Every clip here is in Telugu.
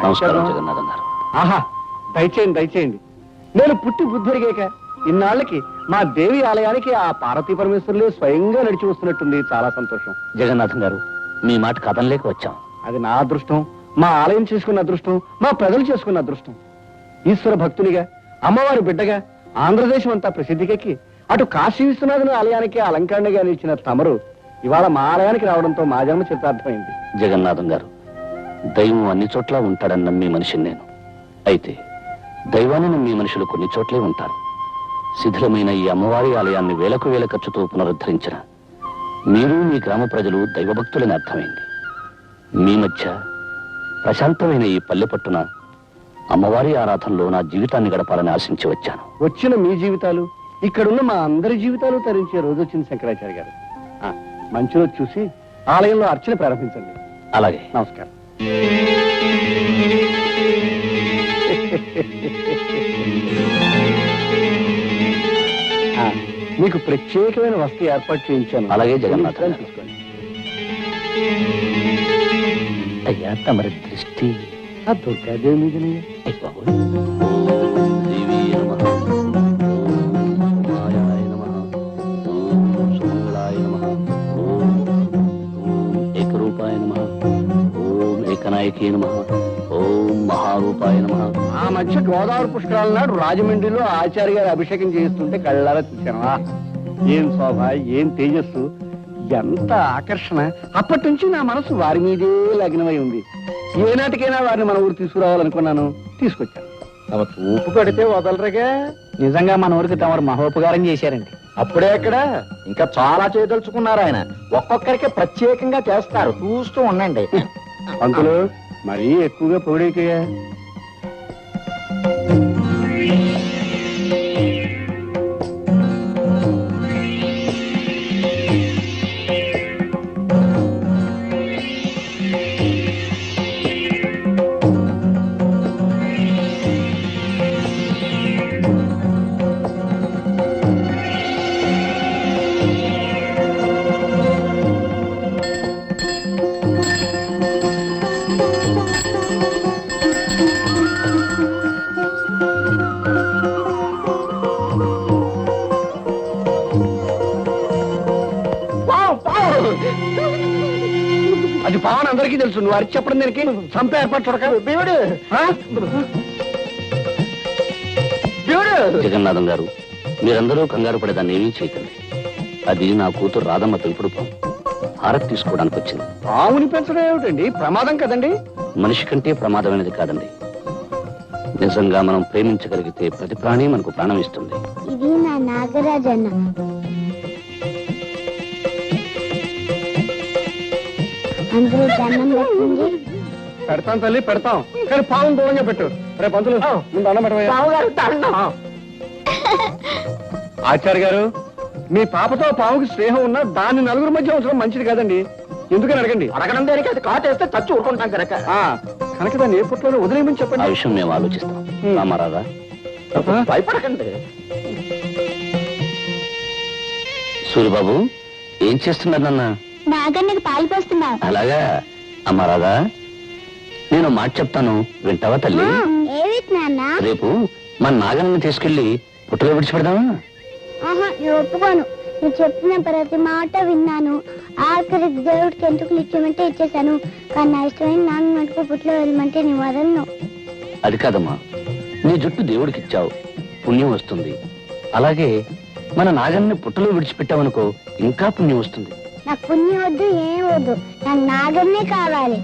నమస్కారం జగన్నాథం గారు. ఆహా, దయచేయండి దయచేయండి. నేను పుట్టి బుద్ధిరిగాక ఇన్నాళ్ళకి మా దేవి ఆలయానికి ఆ పార్వతీ పరమేశ్వరులే స్వయంగా నడిచి వస్తున్నట్టుంది. చాలా సంతోషం. జగన్నాథం గారు, మీ మాట కథం లేక వచ్చాం. అది నా అదృష్టం, మా ఆలయం చేసుకున్న అదృష్టం, మా ప్రజలు చేసుకున్న అదృష్టం. ఈశ్వర భక్తునిగా, అమ్మవారి బిడ్డగా ఆంధ్రదేశం అంతా ప్రసిద్ధికెక్కి అటు కాశీ విశ్వనాథుని ఆలయానికి అలంకరణగా నిలిచిన తమరు ఇవాళ మా ఆలయానికి రావడంతో మా జన్మ చిత్తార్థమైంది. జగన్నాథం గారు, దైవం అన్ని చోట్ల ఉంటాడని నమ్మి మనిషిని నేను. అయితే దైవాన్ని నమ్మి మనుషులు కొన్ని చోట్లే ఉంటారు. శిథిలమైన ఈ అమ్మవారి ఆలయాన్ని వేలకు వేల ఖర్చుతో పునరుద్ధరించిన మీరు, మీ గ్రామ ప్రజలు దైవభక్తులని అర్థమైంది. మీ మధ్య ప్రశాంతమైన ఈ పల్లె పట్టున అమ్మవారి ఆరాధనలో నా జీవితాన్ని గడపాలని ఆశించి వచ్చాను. వచ్చిన మీ జీవితాలు, ఇక్కడున్న మా అందరి జీవితాలు తరించే రోజు వచ్చింది శంకరాచార్య గారు. మంచి రోజు చూసి ఆలయంలో అర్చన ప్రారంభించండి. అలాగే. నమస్కారం. మీకు ప్రత్యేకమైన వస్తు ఏర్పాటు చేయించాను. అలాగే జగన్నాథ్. తీసుకోండి. అయ్యా, తమరి దృష్టి ఆ దుర్గాదేవి మీదనే. ఆ మధ్య గోదావరి పుష్కరాల నాడు రాజమండ్రిలో ఆచార్య గారి అభిషేకం చేస్తుంటే కళ్ళారా చూశాను. ఏం శోభ, ఏం తేజస్సు, ఎంత ఆకర్షణ. అప్పటి నుంచి నా మనసు వారి మీదే లగ్నమై ఉంది. ఏనాటికైనా వారిని మన ఊరు తీసుకురావాలనుకున్నాను, తీసుకొచ్చాను. తమ చూపు పడితే వదలరుగా. నిజంగా మన ఊరికి తమరు మహోపకారం చేశారండి. అప్పుడే అక్కడ ఇంకా చాలా చేయదలుచుకున్నారు ఆయన. ఒక్కొక్కరికి ప్రత్యేకంగా చేస్తారు, చూస్తూ ఉండండి. పంతులు మరీ ఎక్కువగా పొగిడేకయ్యా. అది పావన్ అందరికీ తెలుసు. నువ్వు అరిచి చెప్పడం దానికి చంపే ఏర్పాటు చూడక. జగన్నాథం గారు, మీరందరూ కంగారు పడేదాన్ని ఏమీ చేయకండి. అది నా కూతురు రాధమ్మ పెంపుడు పాము. హారతి తీసుకోవడానికి వచ్చింది. పావుని పెంచడం ఏమిటండి? ప్రమాదం కదండి. మనిషి కంటే ప్రమాదమైనది కాదండి. నిజంగా మనం ప్రేమించగలిగితే ప్రతి ప్రాణి మనకు ప్రాణం ఇస్తుంది. ఇది నా నాగరాజన్న. అందరూ దండం పెట్టండి. పెడతాం తల్లి, పెడతాం. కానీ పావును దూరంగా పెట్టు. రేపు పంతులు ముందు అన్నం పెట్టవయ్యా. ఆచార్య గారు, మీ పాపతో పావుకి స్నేహం ఉన్నా దాన్ని నలుగురు మధ్య ఉంచడం మంచిది కాదండి. ఎందుకని అడగండి. అడగడం దేనికి? అది కాటేస్తే చచ్చి ఊరుకుంటాం కనుక. కనుక దాన్ని ఏ పుట్లోనే వదిలేయమని చెప్పండి. ఆ విషయం మేము ఆలోచిస్తాం. రామారాధా, భయపడకండి. సూర్యబాబు, ఏం చేస్తున్నారు నాన్న? నాగన్నకి పాలు పోస్తున్నా. అలాగా. అమ్మా రాధా, నేను మాట చెప్తాను, వింటావా తల్లి? రేపు మన నాగన్నని తీసుకెళ్లి పుట్టలో విడిచిపెడదామా? నేను ఒప్పుకోను. నువ్వు చెప్పిన ప్రతి మాట విన్నాను. ఆఖరికి దేవుడికి ఎంటుకలు ఇచ్చేమంటే ఇచ్చేసాను. కానీ నా ఇష్టమైన నాన్న మటుకు పుట్టలో వెళ్ళమంటే నీ వదలను. అది కాదమ్మా, నీ జుట్టు దేవుడికి ఇచ్చావు, పుణ్యం వస్తుంది. అలాగే మన నాగన్ని పుట్టలో విడిచిపెట్టావనుకో, ఇంకా పుణ్యం వస్తుంది. నాకు పుణ్యం వద్దు, ఏం వద్దు, నాకు నాగన్నే కావాలి.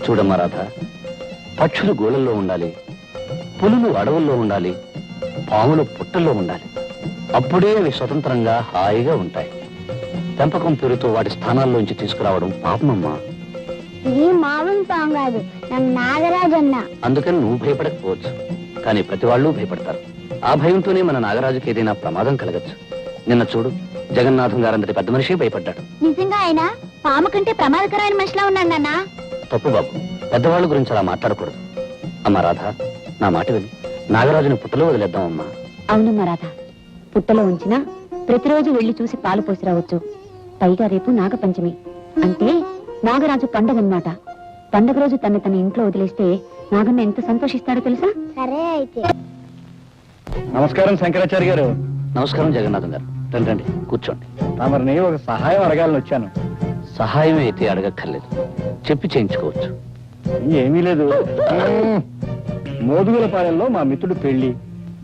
చూడమ్మా రాధ, పక్షులు గోళల్లో ఉండాలి, పులులు అడవుల్లో ఉండాలి, పాములు పుట్టల్లో ఉండాలి. అప్పుడే అవి స్వతంత్రంగా హాయిగా ఉంటాయి. పెంపకం పేరుతో వాటి స్థానాల్లోంచి తీసుకురావడం పాపమమ్మా. ఇది మామూలు పాము కాదు, నాకు నాగరాజన్న. అందుకని నువ్వు భయపడకపోవచ్చు, కానీ ప్రతి వాళ్ళు భయపడతారు. ఆ భయంతోనే మన నాగరాజుకి ఏదైనా ప్రమాదం కలగచ్చు. నిన్న చూడు, జగన్నాథం గారంతటి పెద్ద మనిషి భయపడ్డాడు. నిజంగా ఆయన పాము కంటే ప్రమాదకరమైన మనిషిలా ఉన్నాడు నాన్న. తప్పు బాబు, పెద్దవాళ్ళ గురించి అలా మాట్లాడకూడదు. అమ్మా రాధ, నా మాట విని నాగరాజుని పుట్టలో వదిలేద్దామమ్మా. అవునమ్మా రాధ, పుట్టలో ఉంచినా ప్రతిరోజు వెళ్లి చూసి పాలు పోసి రావచ్చు. పైగా రేపు నాగపంచమి, అంటే నాగరాజు పండగన్నమాట. పండుగ రోజు తన ఇంట్లో వదిలేస్తే నాగన్న ఎంత సంతోషిస్తాడో తెలుసా? సరే అయితే. నమస్కారం శంకరాచార్య గారు. నమస్కారం జగన్నాథం గారు. రండి రండి, కూర్చోండి. తమరిని ఒక సహాయం అడగాలని వచ్చాను. సహాయం అయితే అడగక్కర్లేదు, చెప్పి చేయించుకోవచ్చు. ఏమీ లేదు. మోదుగులపాలెంలో మా మిత్రుడు పెళ్లి,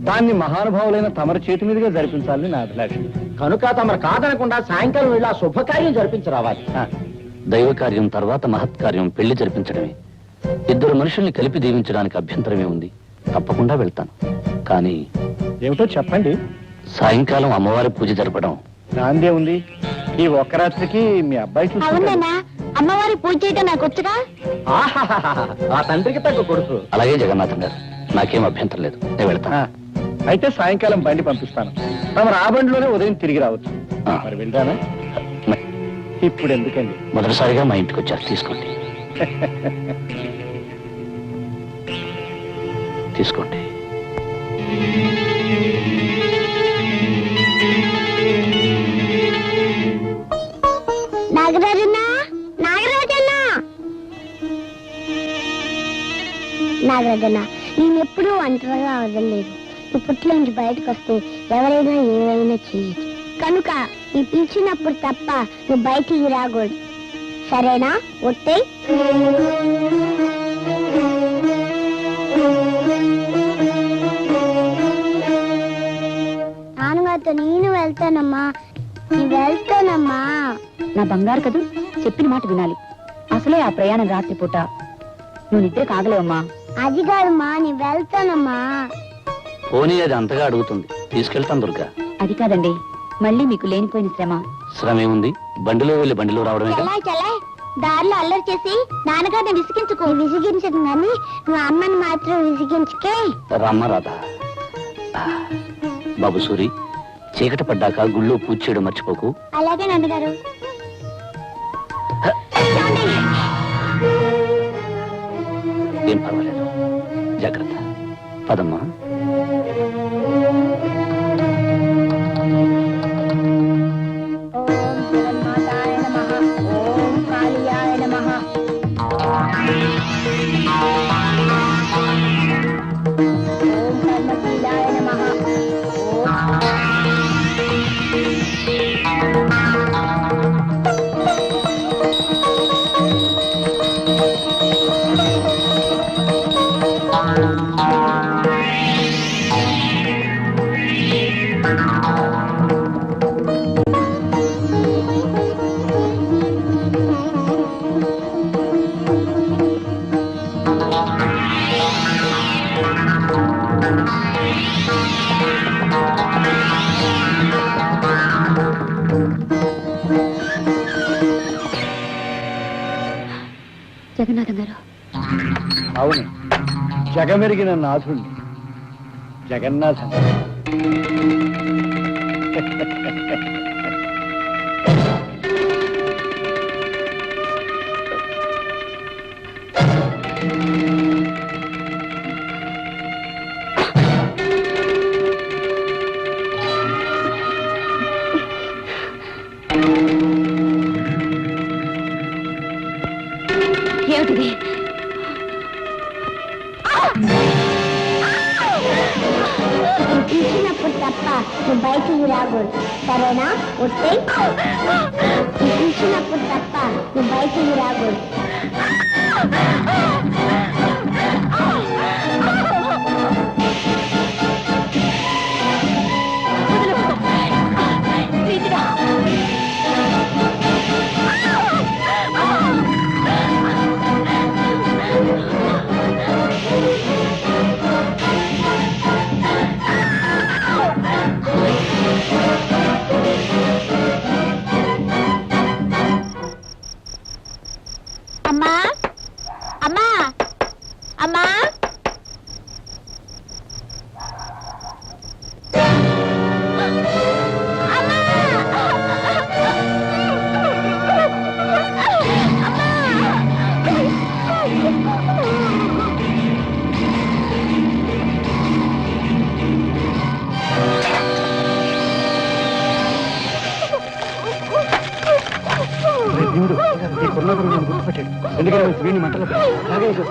దాన్ని మహానుభావులైన తమరి చేతి మీదుగా జరిపించాలని నా అభిలాష. కనుక తమరు కాదనకుండా సాయంకాలం వెళ్ళి ఆ శుభకార్యం జరిపించి రావాలి. దైవ కార్యం తర్వాత మహత్కార్యం పెళ్లి జరిపించడమే. ఇద్దరు మనుషుల్ని కలిపి దీవించడానికి అభ్యంతరమే ఉంది. తప్పకుండా వెళ్తాను. కానీ ఏమిటో చెప్పండి. సాయంకాలం అమ్మవారి పూజ జరపడం. నాందే ఉంది. ఈ ఒక్క రాత్రికి మీ అబ్బాయి చూసుకుంటాడు. అవునా, అమ్మవారి పూజ చేయటం నాకు వచ్చుగా. ఆహాహాహా, ఆ తండ్రికి తగ్గ కొడుకు. అలాగే జగన్నాథం గారు, నాకేం అభ్యంతరం లేదు. నేను వెళ్తాను. అయితే సాయంకాలం బండి పంపిస్తాను. తమరు ఆ బండిలోనే ఉదయం తిరిగి రావచ్చు. ఆ. మరి వెళ్తానా? ఇప్పుడు ఎందుకండి? మొదటిసారిగా మా ఇంటికి వచ్చారు, తీసుకోండి. తీసుకోండి. నాగరాజన్న, నాగరాజన్న, నాగరాజన్న, నేను ఎప్పుడూ ఒంటరిగా వదలలేదు. ఇప్పట్లో నుంచి బయటకు వస్తే ఎవరైనా ఏమైనా చేయొచ్చు. కనుక నీ పిలిచినప్పుడు తప్ప నువ్వు బయటికి రాకూడదు. సరేనా? ఒట్టే. నాన్నగారితో నేను వెళ్తానమ్మా. నీ వెళ్తానమ్మా. నా బంగారు కదూ, చెప్పిన మాట వినాలి. అసలే ఆ ప్రయాణం రాత్రిపూట. నువ్వు నిద్ర కాగలేవమ్మా. అది కాదమ్మా, నీ వెళ్తానమ్మా. పోనీ అది అంతగా అడుగుతుంది, తీసుకెళ్తాను దుర్గా. అది కాదండి, మళ్ళీ మీకు లేనిపోయిన శ్రమ. శ్రమ ఏముంది? బండిలో వెళ్ళి బండిలో రావడమే. చలా దారిలో అల్లరి చేసి నాన్నగారిని విసిగించుకో. విసిగించదు కానీ నువ్వు అమ్మని మాత్రం విసిగించుకే. రమ్మ రాధా. బాబు సూరి, చీకటి పడ్డాక గుళ్ళో పూజ చేయడం మర్చిపోకు. అలాగే నాన్నగారు. ఏం పర్వాలేదు, జాగ్రత్త. పదమ్మా. ఓం జగన్మాతాయ నమః. ఓం కాళియాయ నమః. ఓం కర్మశీలాయ నమః. జగన్నాథం గారు, అవును, జగమెరిగిన నాథుణ్ణి, జగన్నాథం. ఏమిటిది? పిలిచినప్పుడు తప్ప నువ్వు బయటికి రాకూడదు. సరేనా? ఒట్టే. పిలిచినప్పుడు తప్ప నువ్వు బయటికి రాకూడదు. అమ్మా, అమ్మా, అమ్మా. దేవుడు, నీకున్న గురువు పట్టాడు. ఎందుకంటే మంచి వీడిని మంటలో పెట్టాడు. అలాగే ఇదిగో.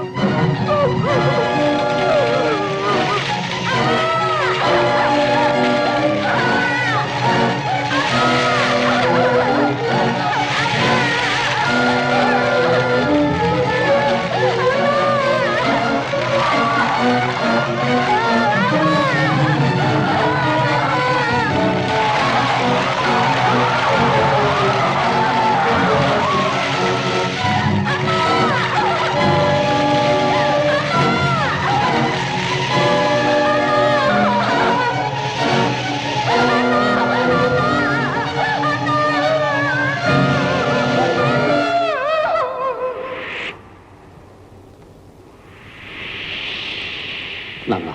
నాన్న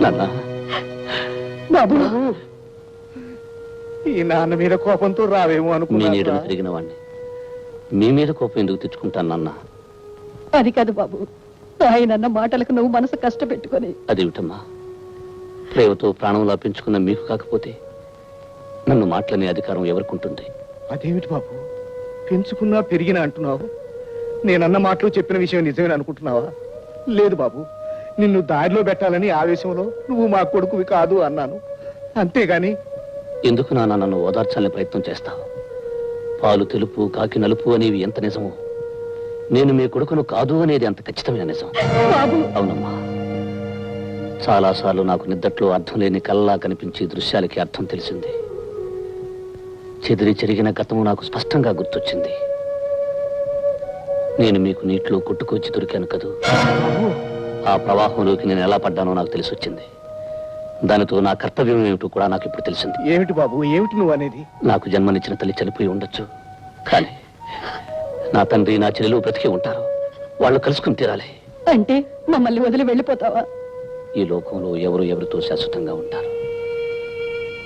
నాన్న బాబు ఈ నాన్న మీద కోపంతో రావేమో మీ అనుకున్నా. నీడను తిరిగిన వాడిని మీ మీద కోపం ఎందుకు తెచ్చుకుంటాను నాన్న? అది కాదు బాబు, ఆయనన్న మాటలకు నువ్వు మనసు కష్టపెట్టుకొని అదేమిటమ్మా, ప్రేమతో ప్రాణంలా పెంచుకున్న మీకు కాకపోతే నన్ను మాటలనే అధికారం ఎవరికుంటుంది? అదేమిటి బాబు, పెంచుకున్నా పెరిగినా అంటున్నావు? నేనన్న మాటలు చెప్పిన విషయం నిజమేనా అనుకుంటున్నావా? లేదు బాబు, నిన్ను దారిలో పెట్టాలని ఆవేశంలో నువ్వు మా కొడుకువి కాదు అన్నాను, అంతేగాని. ఎందుకు నాన్న నన్ను ఓదార్చాలని ప్రయత్నం చేస్తావు? పాలు తెలుపు కాకి నలుపు అనేవి ఎంత నిజమో, నేను మీ కొడుకును కాదు అనేది అంత ఖచ్చితమైన నిజం. అవునమ్మా, చాలాసార్లు నాకు నిద్దట్లో అర్థం లేని కల్లా కనిపించే దృశ్యాలకి అర్థం తెలిసింది. చెదిరి చెరిగిన గతము నాకు స్పష్టంగా గుర్తొచ్చింది. నేను మీకు నీటిలో కొట్టుకొచ్చి దొరికాను కదూ, ఆ ప్రవాహంలోకి నేను ఎలా పడ్డానో నాకు తెలిసి వచ్చింది. దానితో నా కర్తవ్యం ఏమిటో కూడా నాకు ఇప్పుడు తెలిసింది. ఏమిటి బాబు, ఏమిటి నువ్వు అనేది? నాకు జన్మనిచ్చిన తల్లి చనిపోయి ఉండొచ్చు, కానీ నా తండ్రి నా చెల్లెలు బ్రతికి ఉంటారు. వాళ్ళు కలుసుకుని తీరాలి. అంటే మమ్మల్ని వదిలి వెళ్ళిపోతావా? ఈ లోకంలో ఎవరు ఎవరితో శాశ్వతంగా ఉంటారు.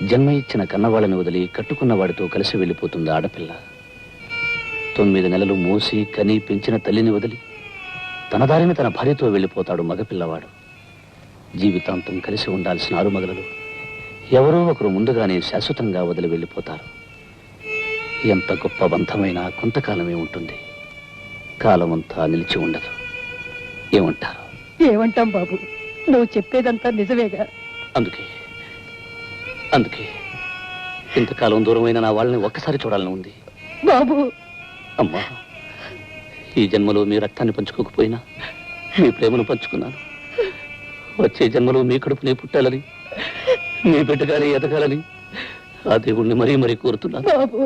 జన్మ ఇచ్చిన కన్నవాళ్ళని వదిలి కట్టుకున్న వాడితో కలిసి వెళ్ళిపోతుంది ఆడపిల్ల. 9 నెలలు మోసి కని పెంచిన తల్లిని వదిలి తన దారిని తన భార్యతో వెళ్ళిపోతాడు మగపిల్లవాడు. జీవితాంతం కలిసి ఉండాల్సిన ఆరుమగలలు ఎవరో ఒకరు ముందుగానే శాశ్వతంగా వదిలి వెళ్ళిపోతారు. ఎంత గొప్ప బంధమైనా కొంతకాలమే ఉంటుంది, కాలమంతా నిలిచి ఉండదు. ఏమంటారు? ఏమంటాం బాబు, నువ్వు చెప్పేదంతా నిజమేగా. అందుకే ఇంతకాలం దూరమైన నా వాళ్ళని ఒక్కసారి చూడాలని ఉంది. బాబు, అమ్మా, ఈ జన్మలో మీ రక్తాన్ని పంచుకోకపోయినా మీ ప్రేమను పంచుకున్నాను. వచ్చే జన్మలో మీ కడుపునే పుట్టాలని, మీ బిడ్డగానే ఎదగాలని ఆ దేవుణ్ణి మరీ మరీ కోరుతున్నాను. బాబు.